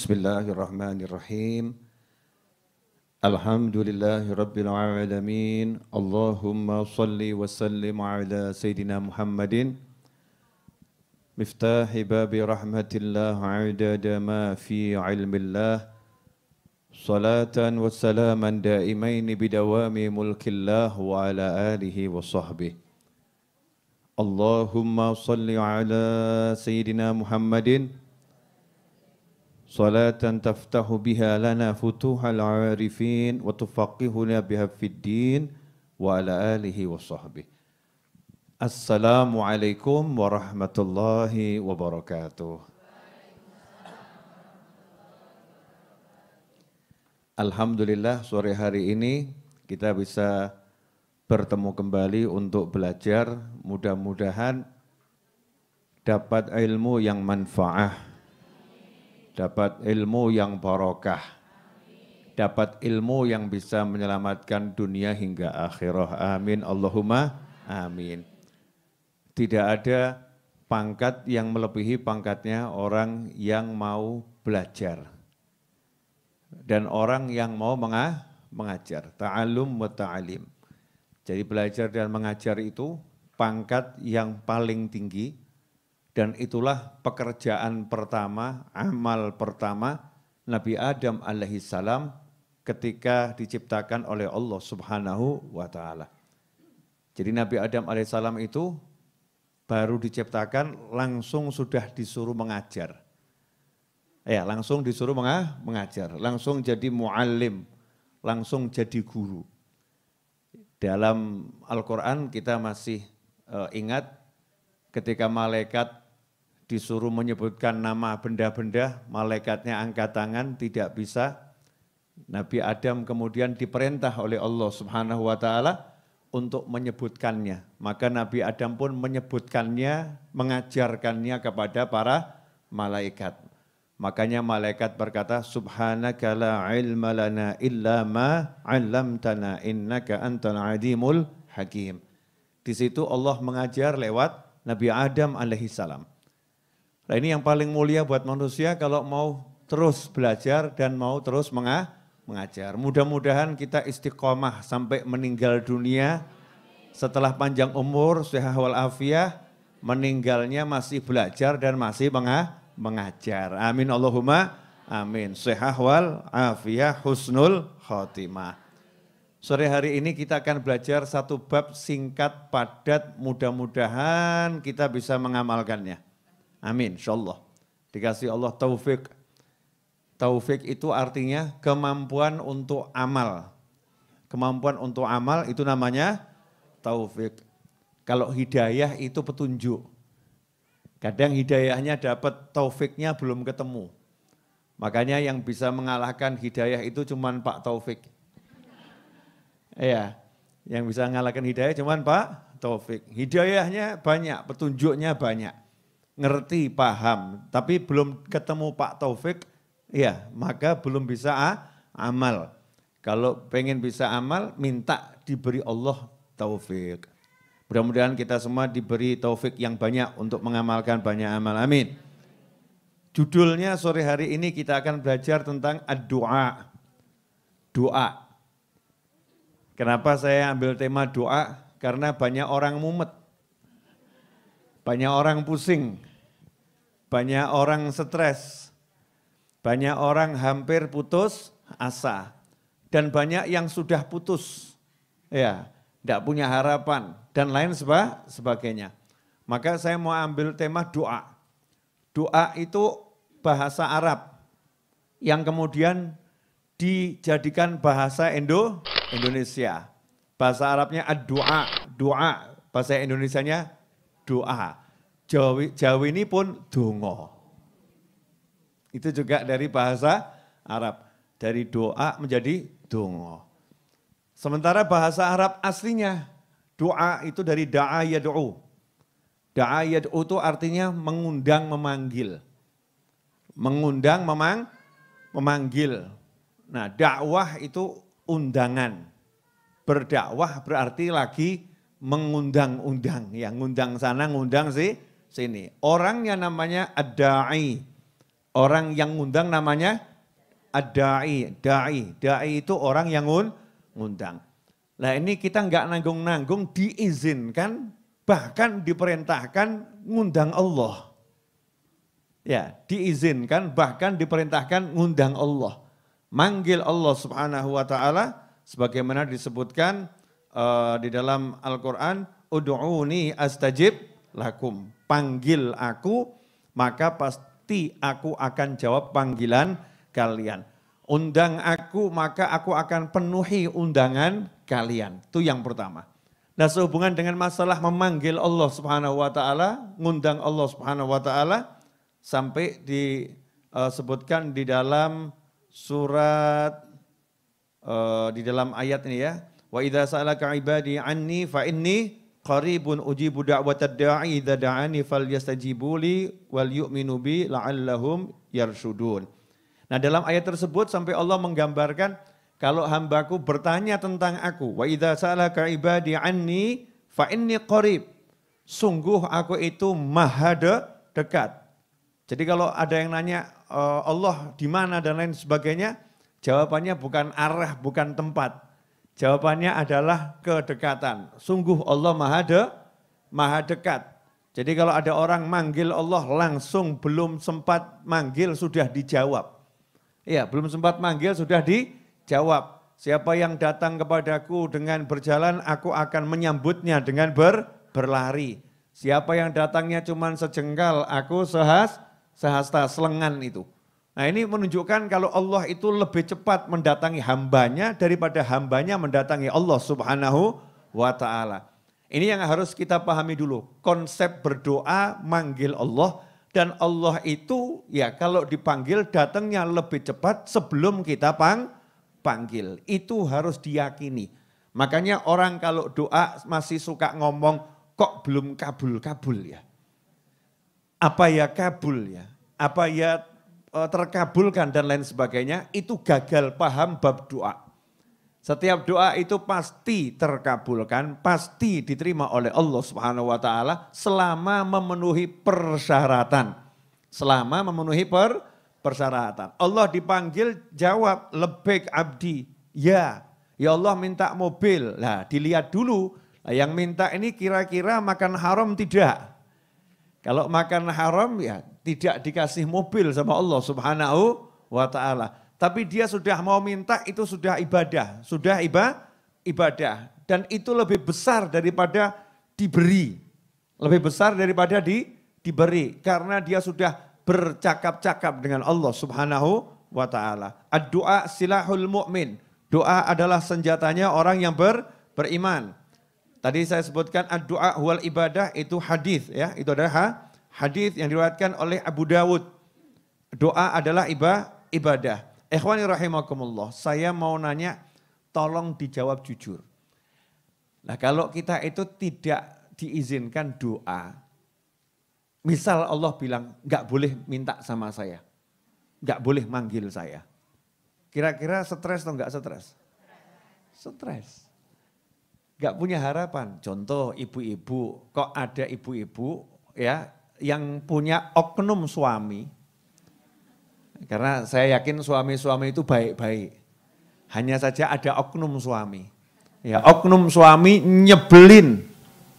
Bismillahirrahmanirrahim. Alhamdulillahi Rabbil Alamin. Allahumma salli wa sallim ala Sayyidina Muhammadin miftahi babi rahmatillah adada ma fi ilmillah salatan wa salaman daimaini bidawami mulkillah wa ala alihi wa sahbihi. Allahumma salli ala Sayyidina Muhammadin salatan taftahu biha lana futuhal arifin wa tufaqihuna biha fid din wa ala alihi wa sahbihi. Assalamualaikum warahmatullahi wabarakatuh. Alhamdulillah sore hari ini kita bisa bertemu kembali untuk belajar, mudah-mudahan dapat ilmu yang manfaah, dapat ilmu yang barokah, dapat ilmu yang bisa menyelamatkan dunia hingga akhirah. Amin, Allahumma amin. Tidak ada pangkat yang melebihi pangkatnya orang yang mau belajar dan orang yang mau mengajar. Ta'allum wa ta'alim. Jadi belajar dan mengajar itu pangkat yang paling tinggi dan itulah pekerjaan pertama, amal pertama Nabi Adam alaihissalam ketika diciptakan oleh Allah subhanahu wa ta'ala. Jadi Nabi Adam alaihissalam itu baru diciptakan langsung sudah disuruh mengajar. Ya, langsung disuruh mengajar, langsung jadi muallim, langsung jadi guru. Dalam Al-Quran kita masih ingat ketika malaikat disuruh menyebutkan nama benda-benda, malaikatnya angkat tangan, tidak bisa. Nabi Adam kemudian diperintah oleh Allah subhanahu wa ta'ala untuk menyebutkannya. Maka Nabi Adam pun menyebutkannya, mengajarkannya kepada para malaikat. Makanya malaikat berkata, Subhanaka la ilma lana illa ma 'allamtana innaka antal alimul hakim. Di situ Allah mengajar lewat Nabi Adam alaihissalam. Nah ini yang paling mulia buat manusia kalau mau terus belajar dan mau terus mengajar. Mudah-mudahan kita istiqomah sampai meninggal dunia, setelah panjang umur, sehat wal afiah, meninggalnya masih belajar dan masih mengajar. Amin Allahumma amin. Sehat wal afiah, husnul khotimah. Sore hari ini kita akan belajar satu bab singkat, padat, mudah-mudahan kita bisa mengamalkannya. Amin, insyaallah. Dikasih Allah taufik. Taufik itu artinya kemampuan untuk amal. Kemampuan untuk amal itu namanya taufik. Kalau hidayah itu petunjuk. Kadang hidayahnya dapat, taufiknya belum ketemu. Makanya yang bisa mengalahkan hidayah itu cuma Pak Taufik. Iya, yang bisa mengalahkan hidayah cuma Pak Taufik. Hidayahnya banyak, petunjuknya banyak. Ngerti, paham, tapi belum ketemu Pak Taufik, ya maka belum bisa amal. Kalau pengen bisa amal, minta diberi Allah taufik. Mudah-mudahan kita semua diberi taufik yang banyak untuk mengamalkan banyak amal. Amin. Judulnya sore hari ini kita akan belajar tentang ad-du'a. Doa. Kenapa saya ambil tema doa? Karena banyak orang mumet. Banyak orang pusing. Banyak orang stres. Banyak orang hampir putus asa. Dan banyak yang sudah putus. Ya, tidak punya harapan dan lain sebagainya. Maka saya mau ambil tema doa. Doa itu bahasa Arab yang kemudian dijadikan bahasa Indonesia. Bahasa Arabnya ad-doa, doa. Bahasa Indonesianya doa. Jawi ini pun dongo. Itu juga dari bahasa Arab. Dari doa menjadi dongo. Sementara bahasa Arab aslinya doa itu dari da'a yad'u. Da'a yad'u itu artinya mengundang, memanggil. Mengundang, memanggil. Nah dakwah itu undangan. Berdakwah berarti lagi mengundang-undang. Ya, ngundang sana, ngundang sini. Orangnya namanya ad-da'i. Orang yang ngundang namanya ad-da'i. Da'i itu orang yang ngundang. Nah ini kita nggak nanggung-nanggung, diizinkan, bahkan diperintahkan ngundang Allah. Ya, diizinkan, bahkan diperintahkan ngundang Allah. Manggil Allah subhanahu wa ta'ala, sebagaimana disebutkan di dalam Al-Quran, Udu'uni astajib lakum. Panggil aku, maka pasti aku akan jawab panggilan kalian. Undang aku, maka aku akan penuhi undangan kalian. Itu yang pertama. Nah sehubungan dengan masalah memanggil Allah subhanahu wa ta'ala, ngundang Allah subhanahu wa ta'ala, sampai disebutkan di dalam surat, di dalam ayat ini ya. Wa idza sa'alaka ibadi anni fa inni qaribun ujibu da'watad da'i idza da'ani falyastajibu li wal yu'minu bi la'allahum yarshudun. Nah dalam ayat tersebut sampai Allah menggambarkan kalau hambaku bertanya tentang aku, wa idza sa'alaka ibadi anni fa inni qarib. Sungguh aku itu maha dekat. Jadi kalau ada yang nanya Allah di mana dan lain sebagainya, jawabannya bukan arah, bukan tempat. Jawabannya adalah kedekatan. Sungguh Allah maha dekat. Jadi kalau ada orang manggil Allah langsung belum sempat manggil sudah dijawab. Ya, belum sempat manggil sudah dijawab. Siapa yang datang kepadaku dengan berjalan, aku akan menyambutnya dengan berlari. Siapa yang datangnya cuma sejengkal, aku sehasta selengan itu. Nah ini menunjukkan kalau Allah itu lebih cepat mendatangi hambanya daripada hambanya mendatangi Allah subhanahu wa ta'ala. Ini yang harus kita pahami dulu. Konsep berdoa manggil Allah dan Allah itu ya kalau dipanggil datangnya lebih cepat sebelum kita panggil. Itu harus diyakini. Makanya orang kalau doa masih suka ngomong kok belum kabul-kabul ya. Apa ya kabul ya? Apa ya terkabulkan dan lain sebagainya, itu gagal paham bab doa. Setiap doa itu pasti terkabulkan, pasti diterima oleh Allah Subhanahu wa taala selama memenuhi persyaratan. Selama memenuhi persyaratan. Allah dipanggil jawab lebek abdi. Ya Allah minta mobil. Nah, dilihat dulu yang minta ini kira-kira makan haram tidak? Kalau makan haram ya tidak dikasih mobil sama Allah subhanahu wa ta'ala. Tapi dia sudah mau minta itu sudah ibadah. Sudah ibadah. Dan itu lebih besar daripada diberi. Lebih besar daripada diberi. Karena dia sudah bercakap-cakap dengan Allah subhanahu wa ta'ala. Ad-du'a silahul mu'min. Doa adalah senjatanya orang yang beriman. Tadi saya sebutkan ad-du'a huwal ibadah itu hadis ya, itu adalah hadis yang diriwayatkan oleh Abu Dawud. Doa adalah ibadah. Ikhwani rahimakumullah, saya mau nanya tolong dijawab jujur. Nah kalau kita itu tidak diizinkan doa, misal Allah bilang enggak boleh minta sama saya, enggak boleh manggil saya. Kira-kira stres atau enggak stres? Stres. Gak punya harapan. Contoh ibu-ibu, kok ada ibu-ibu ya yang punya oknum suami. Karena saya yakin suami-suami itu baik-baik. Hanya saja ada oknum suami. Ya, oknum suami nyebelin,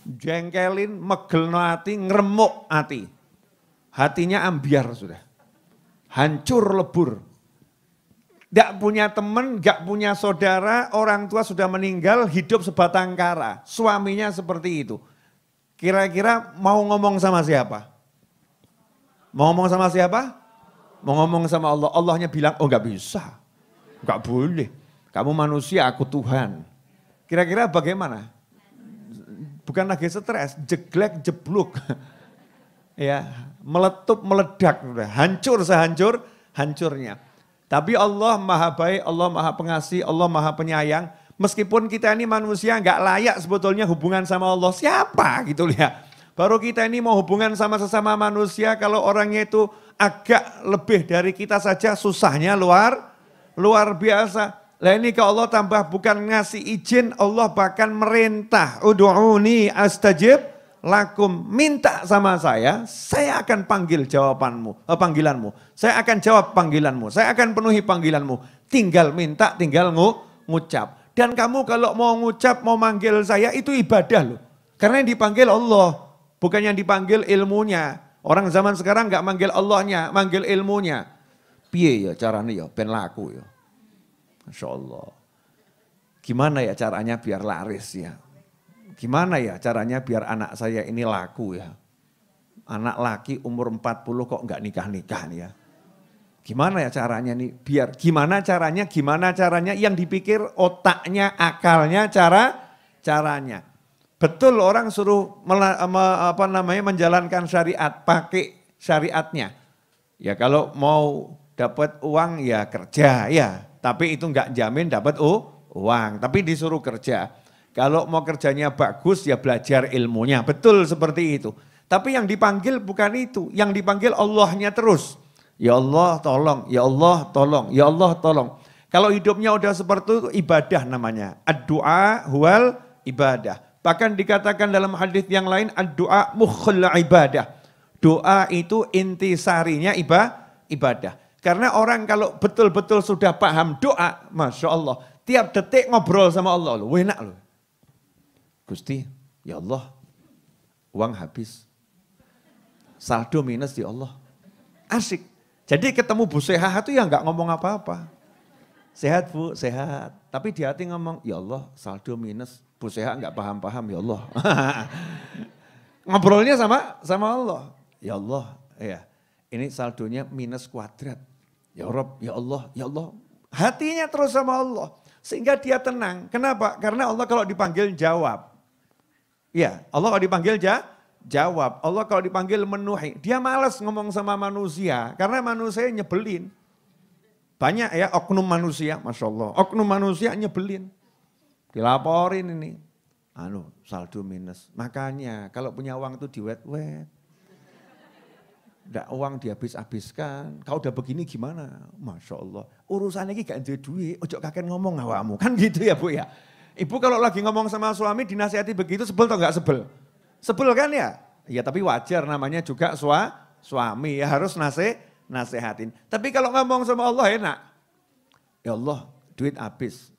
jengkelin, megelno hati, ngeremuk hati. Hatinya ambiar sudah. Hancur lebur. Gak punya teman, gak punya saudara, orang tua sudah meninggal, hidup sebatang kara. Suaminya seperti itu. Kira-kira mau ngomong sama siapa? Mau ngomong sama siapa? Mau ngomong sama Allah. Allahnya bilang, oh gak bisa. Gak boleh. Kamu manusia, aku Tuhan. Kira-kira bagaimana? Bukan lagi stres, jeglek, jebluk. Ya, meletup, meledak. Hancur sehancur-hancurnya. Tapi Allah maha baik, Allah maha pengasih, Allah maha penyayang. Meskipun kita ini manusia nggak layak sebetulnya hubungan sama Allah. Siapa gitu ya. Baru kita ini mau hubungan sama sesama manusia kalau orangnya itu agak lebih dari kita saja susahnya luar biasa. Lah ini kalau Allah tambah bukan ngasih izin, Allah bahkan merintah. Udu'uni astajib lakum, minta sama saya akan panggil panggilanmu. Saya akan jawab panggilanmu, saya akan penuhi panggilanmu. Tinggal minta, tinggal ngucap. Dan kamu kalau mau ngucap, mau manggil saya itu ibadah loh. Karena yang dipanggil Allah, bukan yang dipanggil ilmunya. Orang zaman sekarang enggak manggil Allahnya, manggil ilmunya. Piye ya caranya ya, ben laku ya. Masya Allah. Gimana ya caranya biar laris ya? Gimana ya caranya biar anak saya ini laku ya? Anak laki umur 40 kok enggak nikah-nikah nih ya? Gimana ya caranya nih? Gimana caranya yang dipikir otaknya, akalnya, caranya. Betul orang suruh menjalankan syariat, pakai syariatnya. Ya kalau mau dapat uang ya kerja ya, tapi itu enggak jamin dapat uang, tapi disuruh kerja. Kalau mau kerjanya bagus ya belajar ilmunya, betul seperti itu. Tapi yang dipanggil bukan itu, yang dipanggil Allahnya terus. Ya Allah tolong, ya Allah tolong, ya Allah tolong. Kalau hidupnya udah seperti itu ibadah namanya. Ad-du'a huwal ibadah. Bahkan dikatakan dalam hadis yang lain ad-du'a mukhul ibadah. Doa itu intisarinya ibadah. Karena orang kalau betul-betul sudah paham doa, Masya Allah. Tiap detik ngobrol sama Allah, loh, enak loh. Gusti, ya Allah, uang habis. Saldo minus ya Allah. Asik. Jadi ketemu Bu Seha itu ya enggak ngomong apa-apa. Sehat Bu, sehat. Tapi di hati ngomong, ya Allah saldo minus. Bu Seha enggak paham-paham ya Allah. Ngobrolnya sama Allah. Ya Allah, ya. Ini saldonya minus kuadrat. Ya Rob, ya Allah, ya Allah. Hatinya terus sama Allah. Sehingga dia tenang. Kenapa? Karena Allah kalau dipanggil jawab. Ya, Allah kalau dipanggil jawab. Allah kalau dipanggil menuhi. Dia malas ngomong sama manusia. Karena manusia nyebelin. Banyak ya oknum manusia, Masya Allah. Oknum manusia nyebelin. Dilaporin ini. Saldo minus. Makanya kalau punya uang itu diwet-wet. Nggak uang dihabis-habiskan. Kau udah begini gimana? Masya Allah. Urusan ini gak ada duit. Ojo kakek ngomong ngawamu. Kan gitu ya Bu ya. Ibu kalau lagi ngomong sama suami dinasihati begitu sebel atau enggak sebel? Sebel kan ya? Ya tapi wajar namanya juga suami ya harus nasihatin. Tapi kalau ngomong sama Allah enak. Ya Allah duit habis.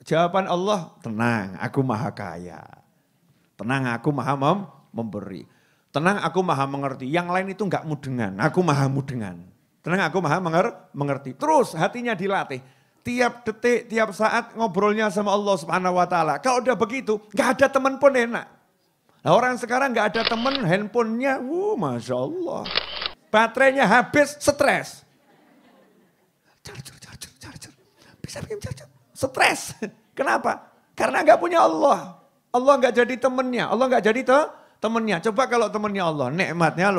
Jawaban Allah tenang aku maha kaya. Tenang aku maha memberi. Tenang aku maha mengerti. Yang lain itu enggak mudengan. Aku maha mudengan. Tenang aku maha mengerti. Terus hatinya dilatih. Tiap detik, tiap saat ngobrolnya sama Allah Subhanahu wa taala. Kalau udah begitu, enggak ada teman pun enak. Nah, orang sekarang enggak ada teman, handphonenya, Masya Allah. Baterainya habis, stres. Charger. Bisa bikin charger. Stres. Kenapa? Karena enggak punya Allah. Allah enggak jadi temannya, Allah enggak jadi temannya. Coba kalau temannya Allah, nikmatnya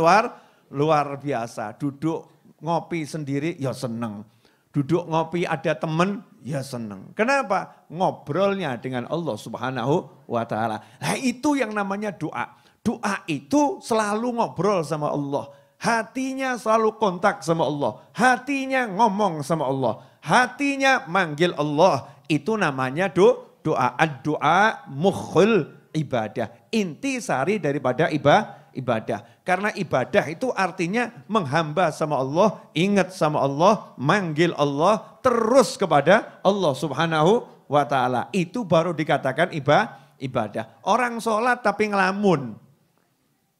luar biasa. Duduk ngopi sendiri, ya seneng. Duduk ngopi ada teman, ya seneng. Kenapa? Ngobrolnya dengan Allah Subhanahu wa taala. Nah itu yang namanya doa. Doa itu selalu ngobrol sama Allah. Hatinya selalu kontak sama Allah. Hatinya ngomong sama Allah. Hatinya manggil Allah. Itu namanya doa. Ad-doa mukhul ibadah. Intisari daripada ibadah. Karena ibadah itu artinya menghamba sama Allah, ingat sama Allah, manggil Allah, terus kepada Allah Subhanahu wa taala. Itu baru dikatakan ibadah. Orang sholat tapi ngelamun.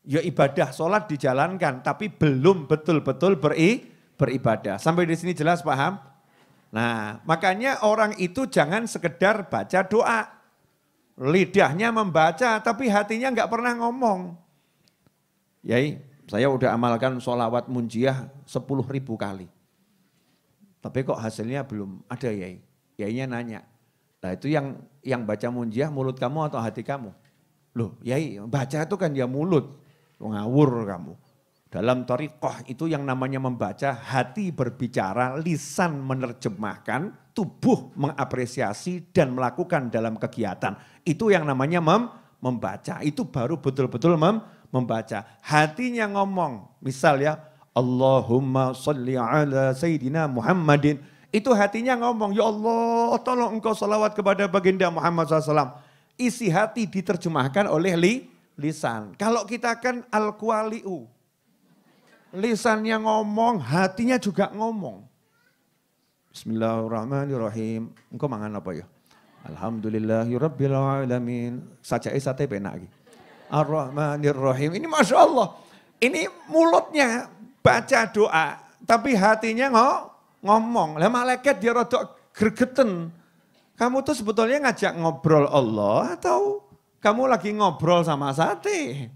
Ya ibadah sholat dijalankan tapi belum betul-betul beribadah. Sampai di sini jelas paham? Nah makanya orang itu jangan sekedar baca doa. Lidahnya membaca tapi hatinya enggak pernah ngomong. Yai, saya udah amalkan sholawat munjiah 10.000 kali. Tapi kok hasilnya belum ada Yai. Yainya nanya, nah itu yang baca munjiah mulut kamu atau hati kamu? Loh Yai, baca itu kan ya mulut, ngawur kamu. Dalam thariqah itu yang namanya membaca, hati berbicara, lisan menerjemahkan, tubuh mengapresiasi dan melakukan dalam kegiatan. Itu yang namanya membaca, itu baru betul-betul membaca. Hatinya ngomong, misal ya, Allahumma salli ala Sayyidina Muhammadin. Itu hatinya ngomong, ya Allah tolong engkau salawat kepada baginda Muhammad SAW. Isi hati diterjemahkan oleh lisan. Kalau kita kan al-kuali'u. Lisannya ngomong, hatinya juga ngomong. Bismillahirrahmanirrahim. Engkau mangan apa ya? Alhamdulillahirabbil alamin. Sajake sate penak iki. Ar-Rahmanir-Rahim. Ini Masya Allah. Ini mulutnya baca doa. Tapi hatinya ngomong. Lah malaikat dia rodok gregeten. Kamu tuh sebetulnya ngajak ngobrol Allah atau kamu lagi ngobrol sama sate?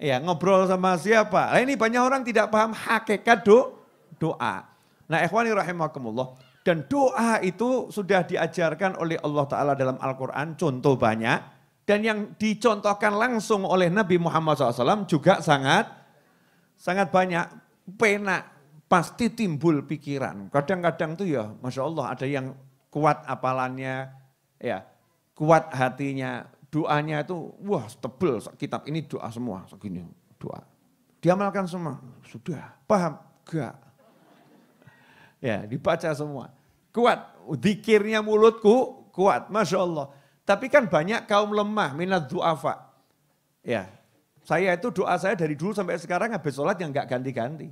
Ya ngobrol sama siapa? Nah, ini banyak orang tidak paham hakikat doa. Nah ikhwani rahimakumullah. Dan doa itu sudah diajarkan oleh Allah Ta'ala dalam Al-Quran. Contoh banyak. Dan yang dicontohkan langsung oleh Nabi Muhammad SAW juga sangat banyak. Pena pasti timbul pikiran. Kadang-kadang tuh ya Masya Allah ada yang kuat apalannya, ya kuat hatinya. Doanya itu wah tebel kitab ini doa semua. Segini doa. Diamalkan semua. Sudah paham? Enggak. Ya dibaca semua. Kuat. Zikirnya mulutku kuat. Masya Allah. Tapi kan banyak kaum lemah, minat du'afa. Ya, saya itu doa saya dari dulu sampai sekarang habis sholat yang enggak ganti-ganti.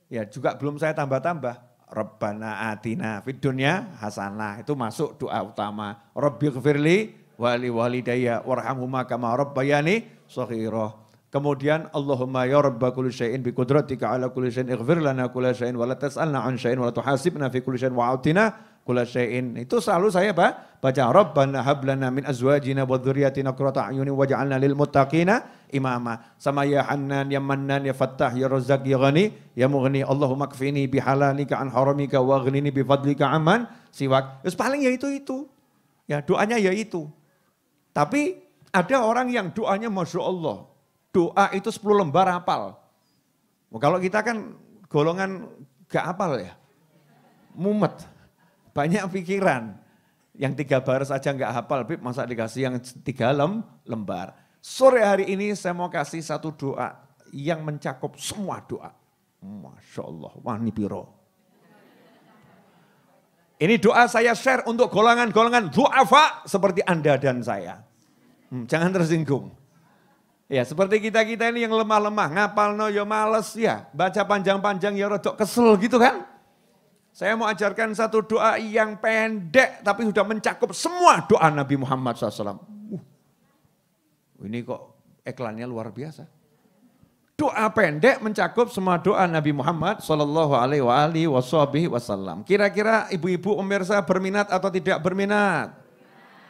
Ya juga belum saya tambah-tambah. Rabbana atina fid dunya hasanah. Itu masuk doa utama. Rabbighfirli wali walidayya warhamhuma kama rabbayani shaghira. Kemudian Allahumma ya rabba kulli syai'in bi qudratika ala kulli syai'in ighfir lana kulli syai'in wa la tas'alna an syai'in wa la tuhasibna fi kulli syai'in wa atina kulli syai'in. Itu selalu saya baca Rabbana hab lana min azwajina wa dzurriyyatina qurrata a'yunin waj'alna lil muttaqina imama. Sama ya Hannan ya Mannan ya Fattah ya Razzaq ya Ghani ya Mughni. Allahumma kfini bihalalika an haramika wa aghnini bi fadlika amman siwak. Terus paling ya itu. Ya doanya ya itu. Tapi ada orang yang doanya Masya Allah. Doa itu 10 lembar hafal. Kalau kita kan golongan gak hafal ya. Mumet. Banyak pikiran. Yang 3 baris aja gak hafal. Masa dikasih yang 3 lembar. Sore hari ini saya mau kasih satu doa yang mencakup semua doa. Masya Allah. Wani piro. Ini doa saya share untuk golongan-golongan du'afa seperti Anda dan saya. Jangan tersinggung. Ya seperti kita-kita ini yang lemah-lemah, ngapalno ya males ya, baca panjang-panjang ya rodok kesel gitu kan. Saya mau ajarkan satu doa yang pendek tapi sudah mencakup semua doa Nabi Muhammad SAW. Ini kok iklannya luar biasa. Doa pendek mencakup semua doa Nabi Muhammad SAW. Kira-kira ibu-ibu pemirsa berminat atau tidak berminat?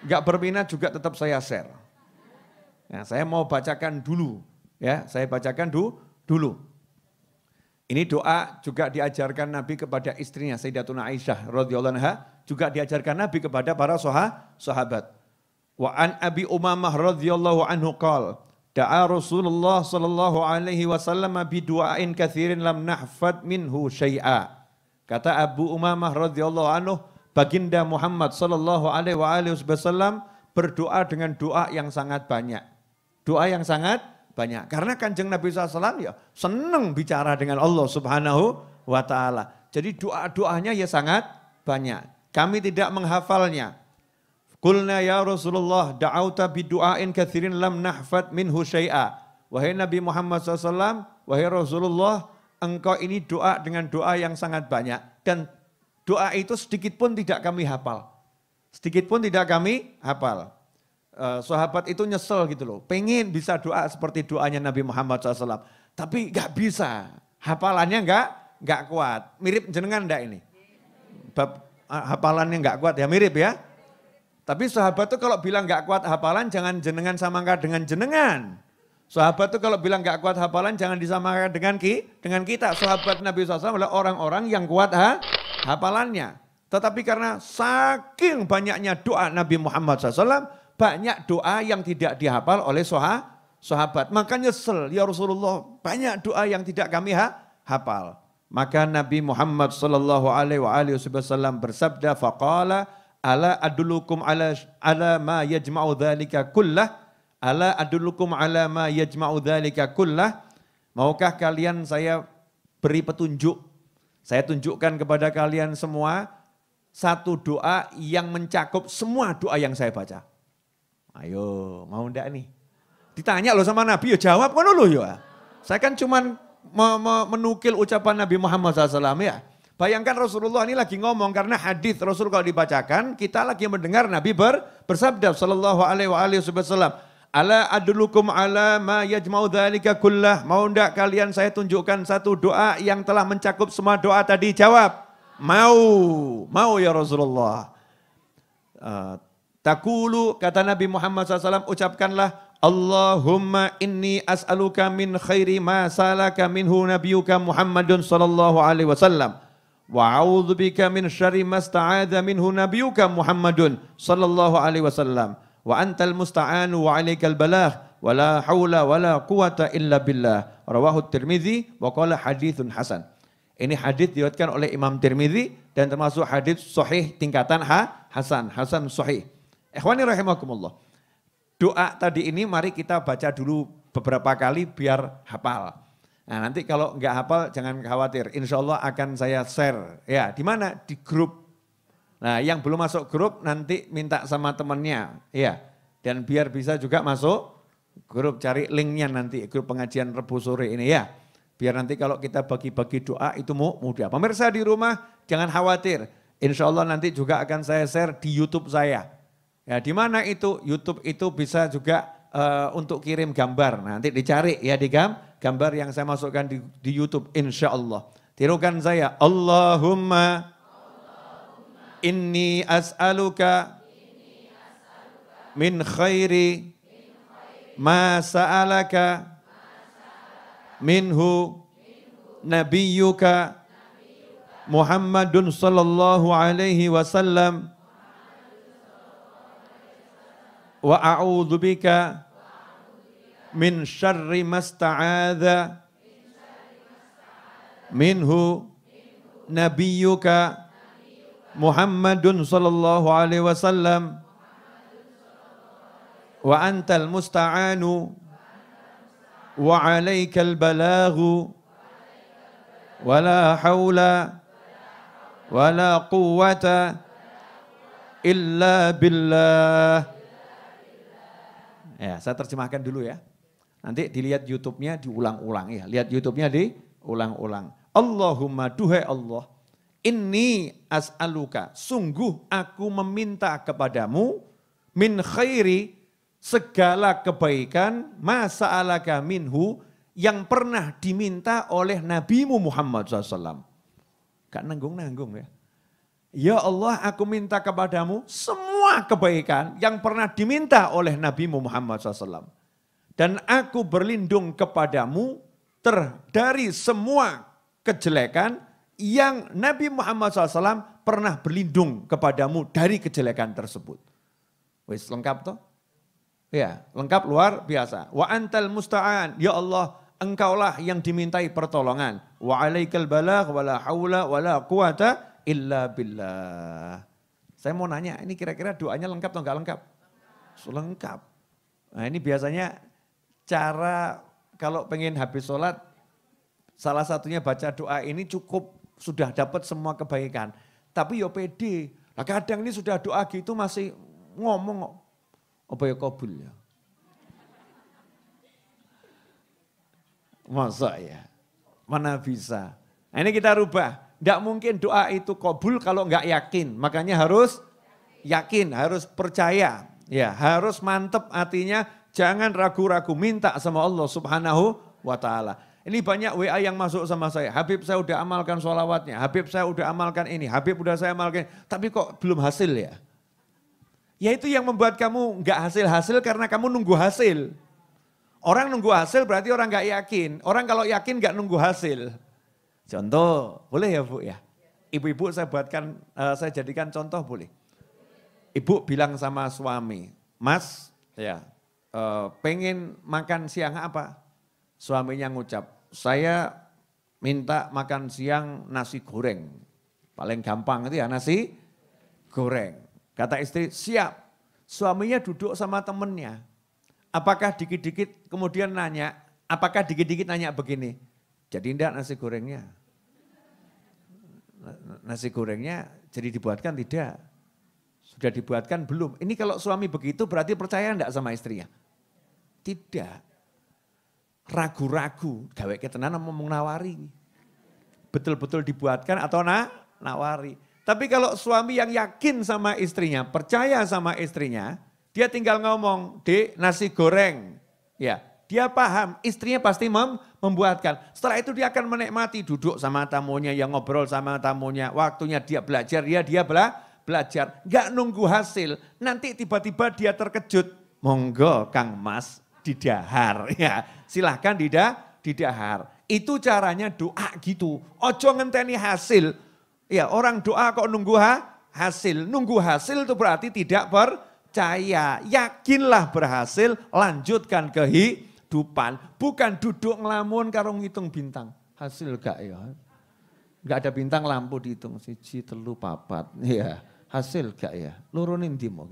Enggak berminat juga tetap saya share. Nah, saya mau bacakan dulu, ya. Saya bacakan dulu. Ini doa juga diajarkan Nabi kepada istrinya Sayyidatuna Aisyah radhiyallahu anha, juga diajarkan Nabi kepada para sahabat. Wa an Abi Umamah radhiyallahu anhu qala, da'a Rasulullah sallallahu alaihi wasallam bi du'ain katsirin lam nahfad minhu syai'a. Kata Abu Umamah radhiyallahu anhu, baginda Muhammad sallallahu alaihi wasallam berdoa dengan doa yang sangat banyak. Doa yang sangat banyak. Karena Kanjeng Nabi SAW ya senang bicara dengan Allah Subhanahu wa ta'ala. Jadi doa-doanya ya sangat banyak. Kami tidak menghafalnya. Qulna ya Rasulullah da'auta bidu'ain katsirin lam nahfad minhu syai'a. Wahai Nabi Muhammad SAW, wahai Rasulullah, engkau ini doa dengan doa yang sangat banyak. Dan doa itu sedikit pun tidak kami hafal. Sedikit pun tidak kami hafal. Sahabat itu nyesel gitu loh. Pengen bisa doa seperti doanya Nabi Muhammad SAW. Tapi gak bisa. Hafalannya gak kuat. Mirip jenengan enggak ini? Bab hafalannya gak kuat ya, mirip ya. Tapi sahabat itu kalau bilang gak kuat hafalan jangan jenengan samakan dengan jenengan. Sahabat itu kalau bilang gak kuat hafalan jangan disamakan dengan kita. Sahabat Nabi SAW adalah orang-orang yang kuat hafalannya. Tetapi karena saking banyaknya doa Nabi Muhammad SAW, banyak doa yang tidak dihafal oleh sahabat. Maka nyesel, ya Rasulullah banyak doa yang tidak kami hafal. Maka Nabi Muhammad SAW bersabda, faqala ala adullukum ala ma yajma'u dhalika kullah. Ala adullukum ala ma yajma'u dhalika kullah. Maukah kalian saya beri petunjuk? Saya tunjukkan kepada kalian semua satu doa yang mencakup semua doa yang saya baca. Ayo, mau enggak nih? Ditanya loh sama Nabi, ya jawab kan loh ya. Saya kan cuman menukil ucapan Nabi Muhammad SAW ya. Bayangkan Rasulullah ini lagi ngomong karena hadis Rasul kalau dibacakan kita lagi mendengar Nabi bersabda sallallahu alaihi wasallam, ala adlukum ala ma yajma'u dzalika kullah. Mau enggak kalian saya tunjukkan satu doa yang telah mencakup semua doa tadi? Jawab, mau ya Rasulullah. Takulu, kata Nabi Muhammad SAW, ucapkanlah, Allahumma inni as'aluka min khairi ma salaka minhu nabiyuka Muhammadun sallallahu alaihi wasallam. Wa a'udzubika min syarri ma sta'adha minhu nabiyuka Muhammadun sallallahu alaihi wasallam. Wa antal musta'anu wa alaikal balagh wa la haula wa la quwata illa billah. Rawahu Tirmidzi wa qala haditsun hasan. Ini hadis diriwayatkan oleh Imam Tirmidzi dan termasuk hadis sahih tingkatan hasan sahih. Ikhwani rahimakumullah. Doa tadi ini mari kita baca dulu beberapa kali biar hafal. Nah nanti kalau enggak hafal jangan khawatir, insya Allah akan saya share. Ya di mana? Di grup. Nah yang belum masuk grup nanti minta sama temannya. Ya dan biar bisa juga masuk grup, cari linknya nanti grup pengajian Rebu sore ini ya. Biar nanti kalau kita bagi-bagi doa itu mudah. Pemirsa di rumah jangan khawatir, insya Allah nanti juga akan saya share di YouTube saya. Ya di mana itu? YouTube itu bisa juga untuk kirim gambar. Nah, nanti dicari ya di gambar yang saya masukkan di YouTube insya Allah. Tirukan saya, Allahumma inni as'aluka min khairi ma sa'alaka minhu nabiyyuka Muhammadun sallallahu alaihi wasallam. Wa a'udzu bika min syarri masta'adza minhu nabiyyuka Muhammadun sallallahu alaihi wasallam wa antal musta'anu wa 'alaikal balaghu wa la haula wa la quwwata illa billah. Ya, saya terjemahkan dulu ya. Nanti dilihat YouTube-nya diulang-ulang ya. Lihat YouTube-nya diulang-ulang. Allahumma duhai Allah, inni as'aluka, sungguh aku meminta kepadamu, min khairi, segala kebaikan, ma sa'alaka minhu, yang pernah diminta oleh Nabimu Muhammad SAW. Gak nanggung-nanggung ya. Ya Allah, aku minta kepadamu semua kebaikan yang pernah diminta oleh Nabi Muhammad SAW. Dan aku berlindung kepadamu dari semua kejelekan yang Nabi Muhammad SAW pernah berlindung kepadamu dari kejelekan tersebut. Wis lengkap toh? Ya, lengkap luar biasa. Wa antal musta'an, ya Allah, engkaulah yang dimintai pertolongan. Wa alaikal balagh wa la haula wa la quwata illa billah. Saya mau nanya, ini kira-kira doanya lengkap atau enggak lengkap? Lengkap. Nah ini biasanya cara kalau pengen habis sholat, salah satunya baca doa ini cukup sudah dapat semua kebaikan. Tapi ya pede. Nah, kadang ini sudah doa gitu masih ngomong, apa ya kabul ya. Masa ya? Mana bisa? Nah ini kita rubah. Tidak mungkin doa itu kabul kalau enggak yakin. Makanya harus yakin, harus percaya. Ya, harus mantep hatinya, jangan ragu-ragu, minta sama Allah Subhanahu wa taala. Ini banyak WA yang masuk sama saya. Habib saya udah amalkan sholawatnya, Habib saya udah amalkan ini, Habib udah saya amalkan, tapi kok belum hasil ya? Ya itu yang membuat kamu enggak hasil-hasil karena kamu nunggu hasil. Orang nunggu hasil berarti orang enggak yakin. Orang kalau yakin enggak nunggu hasil. Contoh, boleh ya Bu ya? Ibu-ibu saya buatkan, saya jadikan contoh boleh. Ibu bilang sama suami, Mas, ya pengen makan siang apa? Suaminya ngucap, saya minta makan siang nasi goreng. Paling gampang itu ya nasi goreng. Kata istri, siap. Suaminya duduk sama temennya. Apakah dikit-dikit kemudian nanya, apakah dikit-dikit nanya begini, jadi enggak nasi gorengnya? Nasi gorengnya jadi dibuatkan tidak? Sudah dibuatkan belum? Ini kalau suami begitu berarti percaya enggak sama istrinya? Tidak. Ragu-ragu, gawe ketenan ngomong nawari. Betul-betul dibuatkan atau nawari. Tapi kalau suami yang yakin sama istrinya, percaya sama istrinya, dia tinggal ngomong, "Dek, nasi goreng." Ya, dia paham, istrinya pasti membuatkan. Setelah itu dia akan menikmati duduk sama tamunya, yang ngobrol sama tamunya, waktunya dia belajar, dia belajar. Enggak nunggu hasil, nanti tiba-tiba dia terkejut. Monggo Kang Mas didahar, ya silahkan didahar. Itu caranya doa gitu, ojo ngenteni hasil. Ya orang doa kok nunggu hasil, nunggu hasil itu berarti tidak percaya. Yakinlah berhasil, lanjutkan kehidupan. Bukan duduk ngelamun karo ngitung bintang. Hasil gak ya? Gak ada bintang lampu dihitung, 1, 3, 4. Ya, hasil gak ya? Lurunin di mau.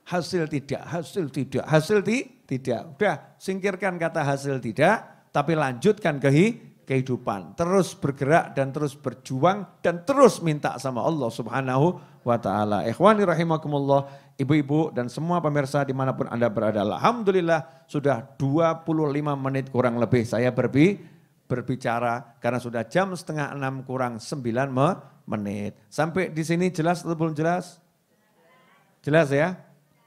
Hasil tidak, tidak. Udah singkirkan kata hasil tidak, tapi lanjutkan kehidupan. Terus bergerak dan terus berjuang dan terus minta sama Allah Subhanahu wa ta'ala. Ikhwani rahimakumullah, ibu-ibu dan semua pemirsa dimanapun Anda berada. Alhamdulillah sudah 25 menit kurang lebih saya berbicara karena sudah jam 5:30 kurang 9 menit. Sampai di sini jelas atau belum jelas? Jelas ya?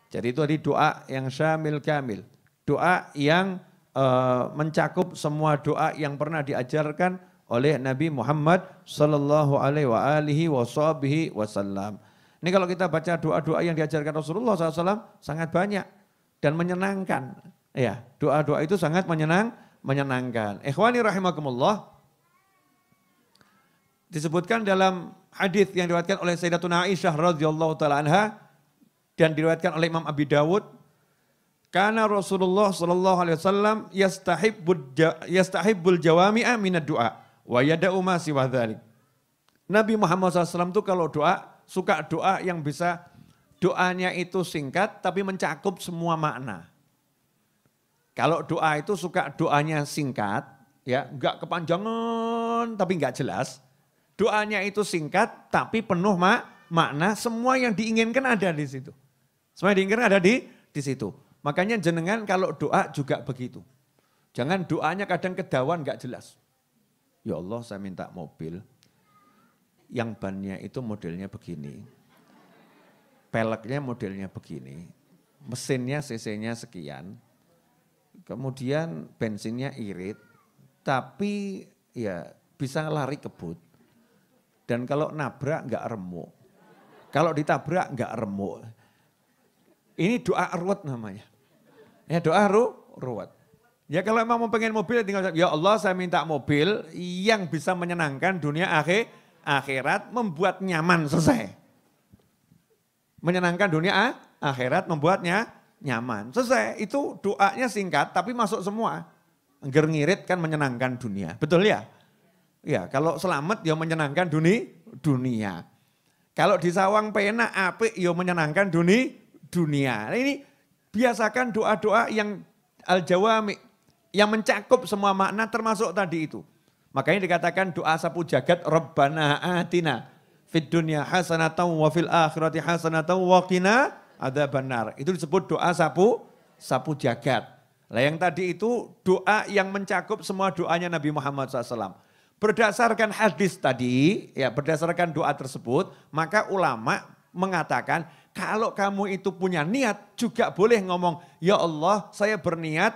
Jadi itu tadi doa yang syamil kamil. Doa yang mencakup semua doa yang pernah diajarkan oleh Nabi Muhammad sallallahu alaihi wasallam. Ini kalau kita baca doa-doa yang diajarkan Rasulullah SAW sangat banyak dan menyenangkan. Ya, doa-doa itu sangat menyenangkan. Ikhwani rahimakumullah. Disebutkan dalam hadis yang diriwayatkan oleh Sayyidatuna Aisyah radhiyallahu taala anha dan diriwayatkan oleh Imam Abi Dawud, karena Rasulullah sallallahu alaihi wasallam yastahibbul jawami'a minad du'a wa yada'u ma siwa dzalik. Nabi Muhammad SAW itu kalau doa suka doa yang bisa doanya itu singkat tapi mencakup semua makna. Kalau doa itu suka doanya singkat, ya enggak kepanjangan tapi enggak jelas. Doanya itu singkat tapi penuh makna, semua yang diinginkan ada di situ. Semua yang diinginkan ada di situ. Makanya jenengan kalau doa juga begitu. Jangan doanya kadang kedawan enggak jelas. Ya Allah saya minta mobil yang bannya itu modelnya begini. Peleknya modelnya begini. Mesinnya cc-nya sekian. Kemudian bensinnya irit. Tapi ya bisa lari kebut. Dan kalau nabrak enggak remuk. Kalau ditabrak enggak remuk. Ini doa ruwet namanya. Ya doa ruwet. Ya kalau memang mau pengen mobil tinggal ya Allah saya minta mobil yang bisa menyenangkan dunia akhirat, membuat nyaman, selesai. Menyenangkan dunia akhirat, membuatnya nyaman, selesai. Itu doanya singkat tapi masuk semua. Engger ngirit kan menyenangkan dunia, betul ya? Ya kalau selamat ya menyenangkan dunia. Kalau di sawang penak apik ya menyenangkan dunia. Nah, ini biasakan doa-doa yang al-jawami, yang mencakup semua makna termasuk tadi itu. Makanya dikatakan doa sapu jagat, Rabbana atina fid dunya hasanatan wa fil akhirati hasanatan wa qina adzabannar. Itu disebut doa sapu jagat. Lah yang tadi itu doa yang mencakup semua doanya Nabi Muhammad SAW. Berdasarkan hadis tadi, ya berdasarkan doa tersebut, maka ulama mengatakan kalau kamu itu punya niat juga boleh ngomong, ya Allah saya berniat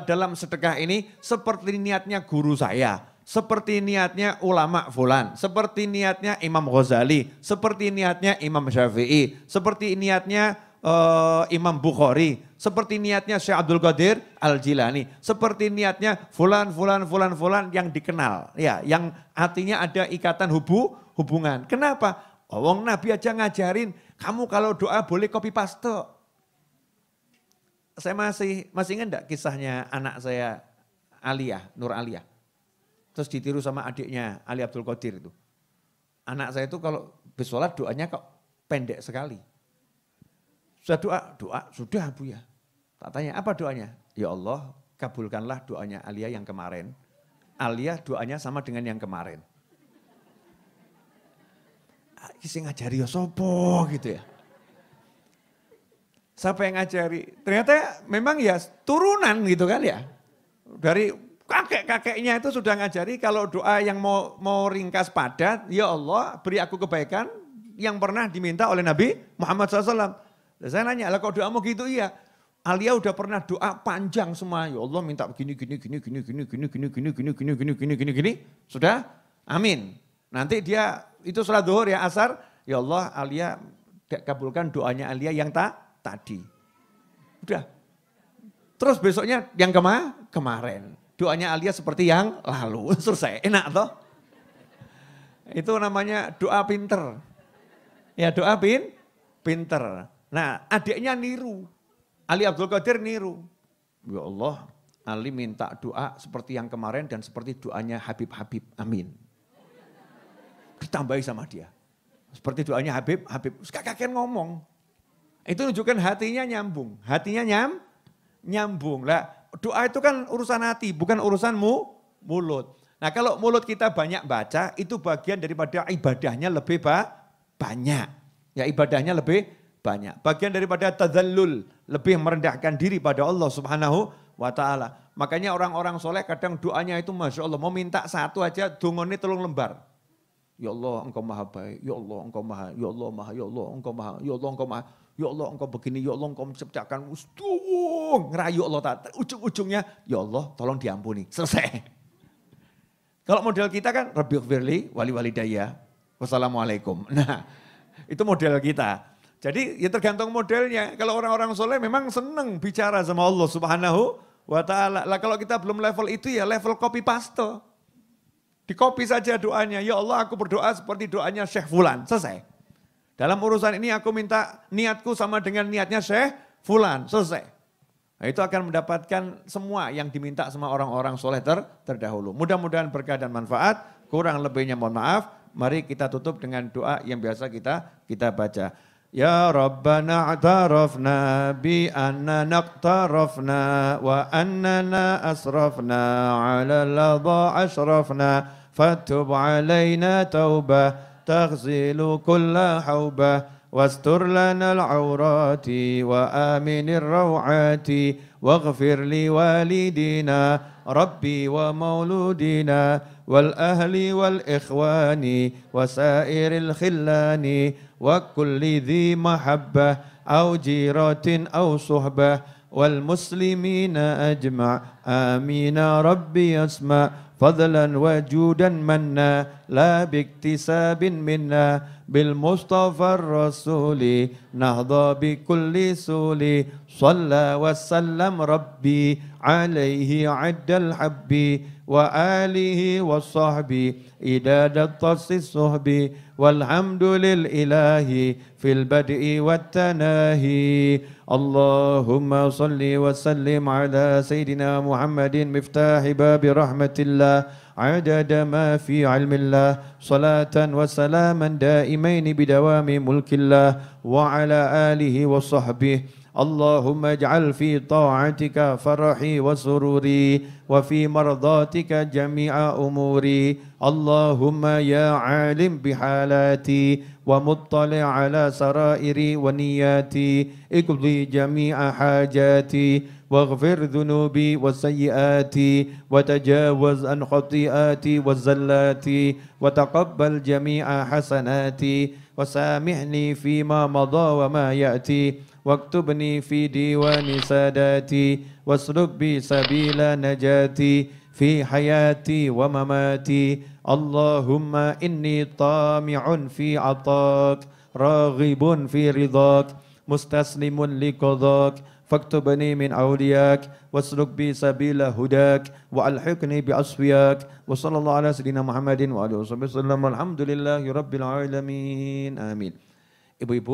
dalam sedekah ini seperti niatnya guru saya, seperti niatnya ulama fulan, seperti niatnya Imam Ghazali, seperti niatnya Imam Syafi'i, seperti niatnya Imam Bukhari, seperti niatnya Syekh Abdul Qadir Al-Jilani, seperti niatnya fulan yang dikenal, ya, yang artinya ada ikatan hubungan. Kenapa? Wong Nabi aja ngajarin, kamu kalau doa boleh copy paste. Saya masih ingat enggak kisahnya anak saya Aliyah, Nur Aliyah. Terus ditiru sama adiknya Ali Abdul Qadir itu. Anak saya itu kalau bersolat doanya kok pendek sekali. Sudah doa sudah Bu ya. Tak tanya apa doanya? Ya Allah kabulkanlah doanya Aliyah yang kemarin. Aliyah doanya sama dengan yang kemarin. Sing ngajari ya sopo gitu ya. Siapa yang ngajari? Ternyata memang ya turunan gitu kan ya. Dari kakek-kakeknya itu sudah ngajari kalau doa yang mau ringkas padat, ya Allah beri aku kebaikan yang pernah diminta oleh Nabi Muhammad SAW. Saya nanya, lah kok doamu gitu? Iya. Alia udah pernah doa panjang semua. Ya Allah minta begini. Sudah? Amin. Nanti dia itu sholat zuhur ya asar. Ya Allah Alia kabulkan doanya Alia yang tadi. Udah. Terus besoknya yang kemarin. Doanya Alia seperti yang lalu. Selesai. Enak toh? Itu namanya doa pinter. Ya doa pinter. Nah adiknya niru. Ali Abdul Qadir niru. Ya Allah, Ali minta doa seperti yang kemarin dan seperti doanya Habib. Amin. Ditambahi sama dia. Seperti doanya Habib. Kakek ngomong. Itu menunjukkan hatinya nyambung. Hatinya nyambung. Lah, doa itu kan urusan hati, bukan urusan mulut. Nah kalau mulut kita banyak baca, itu bagian daripada ibadahnya lebih banyak. Ya ibadahnya lebih banyak. Bagian daripada tadzallul, lebih merendahkan diri pada Allah Subhanahu wa ta'ala. Makanya orang-orang soleh kadang doanya itu Masya Allah, mau minta satu aja, dungone 3 lembar. Ya Allah engkau maha baik, ya Allah engkau maha, ya Allah maha, ya Allah engkau maha, ya Allah engkau maha, ya Allah engkau begini, ya Allah engkau menciptakan, ngerayu Allah, ujung-ujungnya, ya Allah tolong diampuni, selesai. Kalau model kita kan, Rabbighfirli wali walidayya, wassalamualaikum. Nah itu model kita. Jadi ya tergantung modelnya. Kalau orang-orang soleh memang senang bicara sama Allah Subhanahu wa ta'ala. Lah kalau kita belum level itu ya level copy paste. Di copy saja doanya. Ya Allah aku berdoa seperti doanya Syekh Fulan. Selesai. Dalam urusan ini aku minta niatku sama dengan niatnya Syekh Fulan. Selesai. Nah, itu akan mendapatkan semua yang diminta sama orang-orang soleh terdahulu. Mudah-mudahan berkah dan manfaat. Kurang lebihnya mohon maaf. Mari kita tutup dengan doa yang biasa kita baca. Ya Rabbana a'tarafna bi annana aqtarafna wa annana asrafna ala ladha ashrafna fatub alayna taubah taghzilu kulla haubah wastur lana al-awrati wa aminir rawati waghfir li walidina rabbi wa mauludina wal ahli wal ikhwani wa sairil khillani وكل ذي محبة أو جيرة أو صحبة والمسلمين أجمع آمين ربي يسمع فضلا وجودا منا لا باكتساب منا بالمصطفى الرسول نهضى بكل سول صلى وسلم ربي عليه عد الحب وآله والصحب إداد الطرس الصحب والحمد للإله في البدء والتناهي اللهم صل وسلم على سيدنا محمد مفتاح باب رحمة الله عدد ما في علم الله صلاة وسلاما دائمين بدوام ملك الله وعلى آله وصحبه اللهم اجعل في طاعتك فرحي وسروري وفي مرضاتك جميع أموري اللهم يا عالم بحالاتي ومطلع على سرائري ونياتي اقضي جميع حاجاتي واغفر ذنوبي وسيئاتي وتجاوز عن خطيئاتي والزلاتي وتقبل جميع حسناتي وسامحني فيما مضى وما يأتي واكتبني في ديوان ساداتي واسلك بي سبيل نجاتي في حياتي ومماتي اللهم إني طامع في عطاك راغب في رضاك مستسلم لقضاك فاكتبني من أولياك واسلك بي سبيل هداك وألحقني بأصفياك وصلى الله على سيدنا محمد وآله وصحبه وسلم الحمد لله رب العالمين آمين. Ibu-ibu